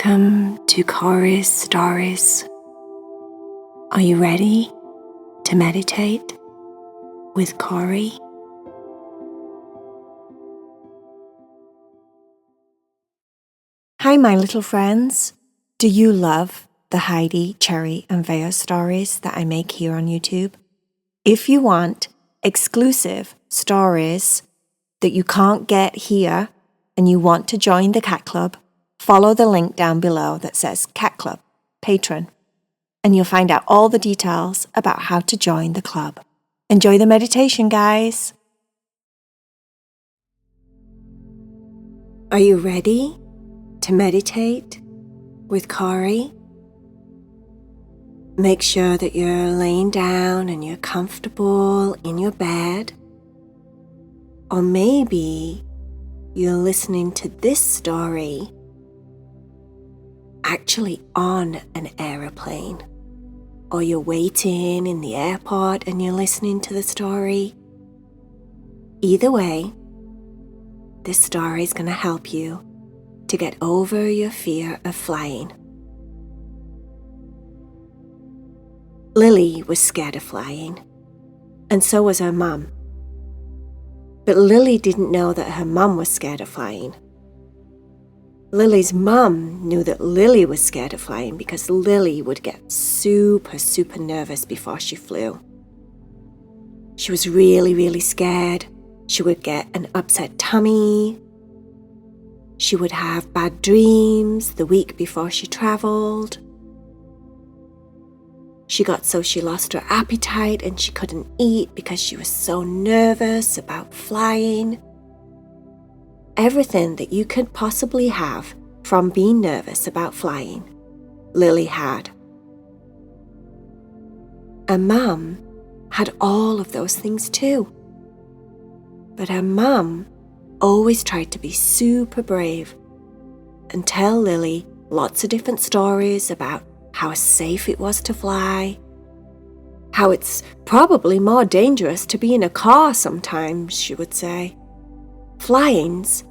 Welcome to Cory's Stories. Are you ready to meditate with Cory? Hi, my little friends. Do you love the Heidi, Cherry, and VAYA stories that I make here on YouTube? If you want exclusive stories that you can't get here and you want to join the Cat Club, follow the link down below that says Cat Club, Patron, and you'll find out all the details about how to join the club. Enjoy the meditation, guys. Are you ready to meditate with Cory? Make sure that you're laying down and you're comfortable in your bed. Or maybe you're listening to this story actually on an aeroplane. Or you're waiting in the airport and you're listening to the story. Either way, this story is going to help you to get over your fear of flying. Lily was scared of flying, and so was her mum. But Lily didn't know that her mum was scared of flying. Lily's mum knew that Lily was scared of flying because Lily would get super nervous before she flew. She was really scared. She would get an upset tummy. She would have bad dreams the week before she traveled. She got so she lost her appetite and she couldn't eat because she was so nervous about flying. Everything that you could possibly have from being nervous about flying, Lily had. And Mum had all of those things too. But her mum always tried to be super brave and tell Lily lots of different stories about how safe it was to fly, how it's probably more dangerous to be in a car sometimes, she would say. Flying's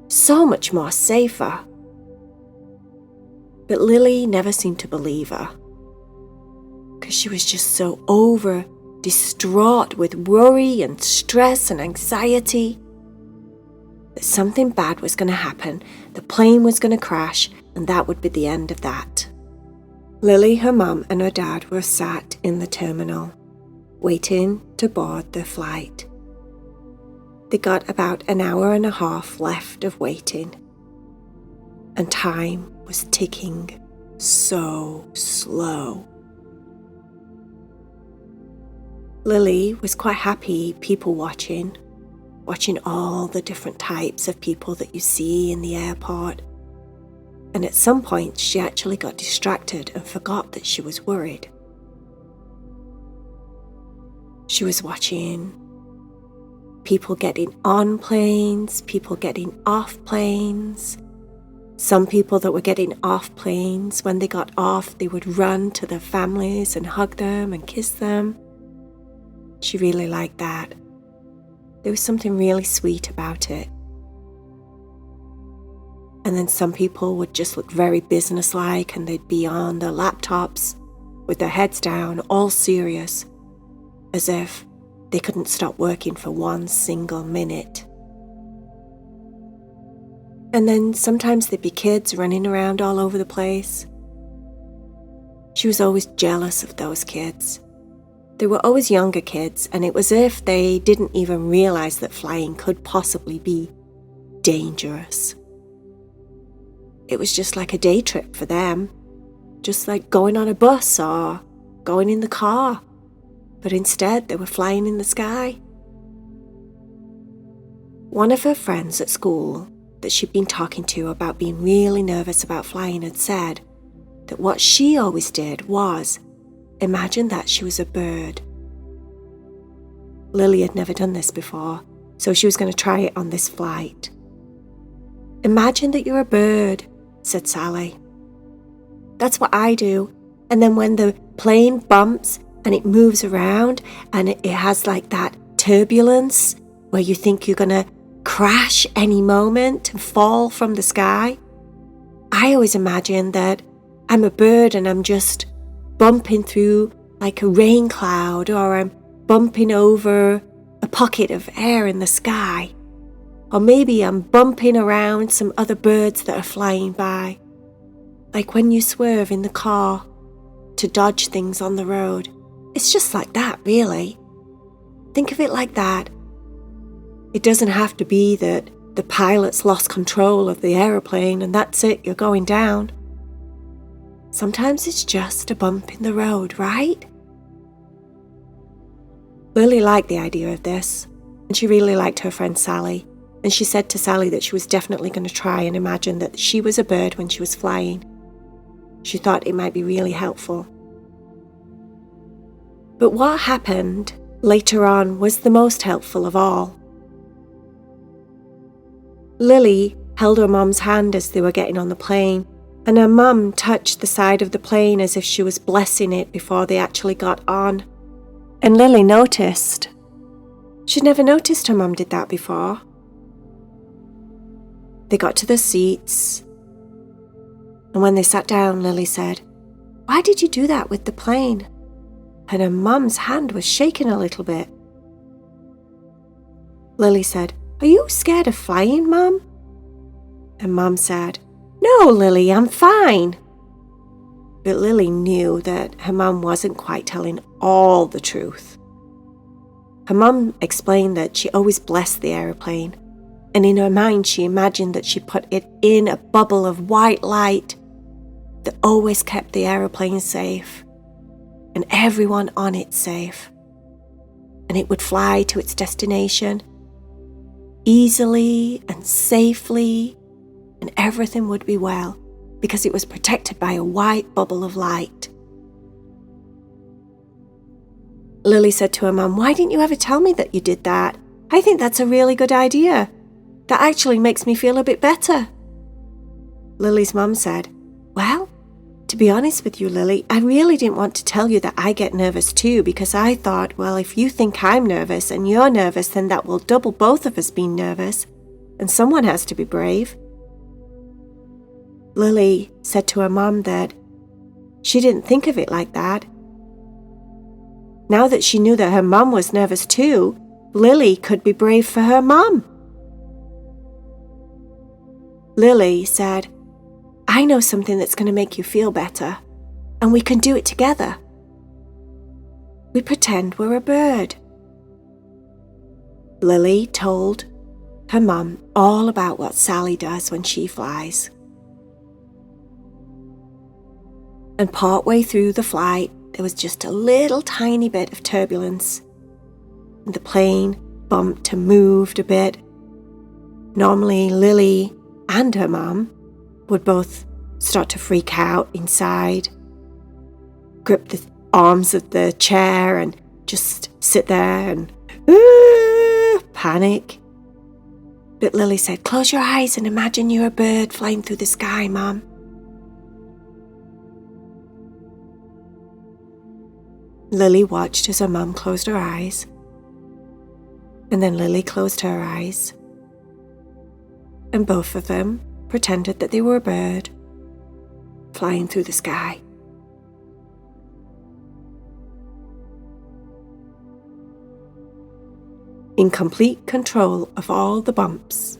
so much more safer. But Lily never seemed to believe her, because she was just so distraught with worry and stress and anxiety that something bad was going to happen. The plane was going to crash, and that would be the end of that. Lily, her mum, and her dad were sat in the terminal, waiting to board their flight. They got about an hour and a half left of waiting, and time was ticking so slow. Lily was quite happy people watching all the different types of people that you see in the airport. And at some point, she actually got distracted and forgot that she was worried. She was watching people getting on planes, people getting off planes. Some people that were getting off planes, when they got off, they would run to their families and hug them and kiss them. She really liked that. There was something really sweet about it. And then some people would just look very businesslike and they'd be on their laptops with their heads down, all serious, as if they couldn't stop working for one single minute. And then sometimes there'd be kids running around all over the place. She was always jealous of those kids. They were always younger kids, and it was as if they didn't even realize that flying could possibly be dangerous. It was just like a day trip for them, just like going on a bus or going in the car, but instead they were flying in the sky. One of her friends at school that she'd been talking to about being really nervous about flying had said that what she always did was imagine that she was a bird. Lily had never done this before, so she was going to try it on this flight. Imagine that you're a bird, said Sally. That's what I do. And then when the plane bumps and it moves around and it has like that turbulence where you think you're going to crash any moment and fall from the sky, I always imagine that I'm a bird and I'm just bumping through like a rain cloud, or I'm bumping over a pocket of air in the sky. Or maybe I'm bumping around some other birds that are flying by. Like when you swerve in the car to dodge things on the road. It's just like that, really. Think of it like that. It doesn't have to be that the pilot's lost control of the aeroplane and that's it, you're going down. Sometimes it's just a bump in the road, right? Lily liked the idea of this, and she really liked her friend Sally, and she said to Sally that she was definitely going to try and imagine that she was a bird when she was flying. She thought it might be really helpful. But what happened later on was the most helpful of all. Lily held her mum's hand as they were getting on the plane, and her mum touched the side of the plane as if she was blessing it before they actually got on. And Lily noticed. She'd never noticed her mum did that before. They got to the seats, and when they sat down, Lily said, "Why did you do that with the plane?" And her mum's hand was shaking a little bit. Lily said, "Are you scared of flying, Mum?" And Mum said, "No, Lily, I'm fine." But Lily knew that her mum wasn't quite telling all the truth. Her mum explained that she always blessed the aeroplane, and in her mind she imagined that she put it in a bubble of white light that always kept the aeroplane safe and everyone on it safe. And it would fly to its destination easily and safely, and everything would be well because it was protected by a white bubble of light. Lily said to her mum, "Why didn't you ever tell me that you did that? I think that's a really good idea. That actually makes me feel a bit better." Lily's mum said, "Well, to be honest with you, Lily, I really didn't want to tell you that I get nervous too, because I thought, well, if you think I'm nervous and you're nervous, then that will double both of us being nervous, and someone has to be brave." Lily said to her mum that she didn't think of it like that. Now that she knew that her mum was nervous too, Lily could be brave for her mum. Lily said, "I know something that's going to make you feel better, and we can do it together. We pretend we're a bird." Lily told her mum all about what Sally does when she flies. And partway through the flight, there was just a little tiny bit of turbulence. The plane bumped and moved a bit. Normally, Lily and her mum would both start to freak out inside, grip the arms of the chair and just sit there and panic. But Lily said, "Close your eyes and imagine you're a bird flying through the sky, Mum." Lily watched as her mum closed her eyes, and then Lily closed her eyes, and both of them pretended that they were a bird flying through the sky. In complete control of all the bumps.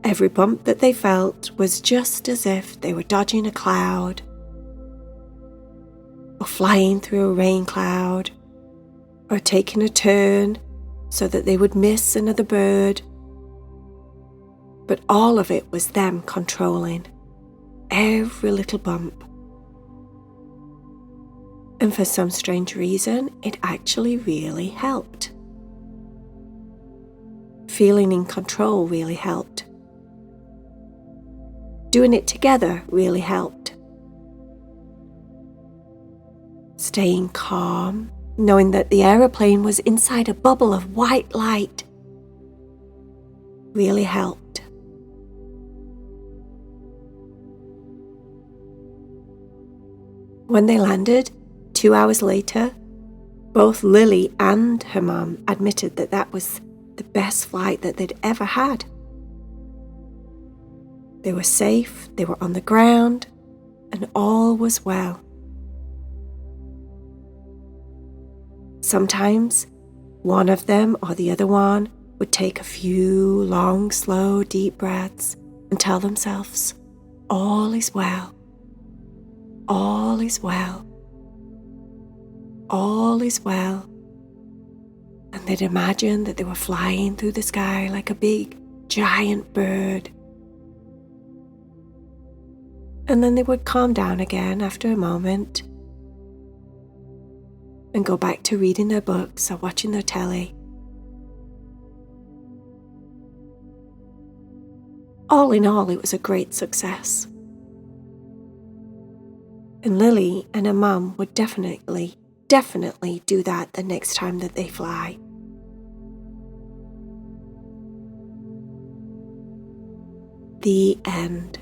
Every bump that they felt was just as if they were dodging a cloud, or flying through a rain cloud, or taking a turn so that they would miss another bird. But all of it was them controlling every little bump. And for some strange reason, it actually really helped. Feeling in control really helped. Doing it together really helped. Staying calm, knowing that the aeroplane was inside a bubble of white light, really helped. When they landed, 2 hours later, both Lily and her mum admitted that that was the best flight that they'd ever had. They were safe, they were on the ground, and all was well. Sometimes one of them or the other one would take a few long, slow, deep breaths and tell themselves, all is well, all is well, all is well. And they'd imagine that they were flying through the sky like a big, giant bird. And then they would calm down again after a moment and go back to reading their books or watching their telly. All in all, it was a great success. And Lily and her mum would definitely do that the next time that they fly. The end.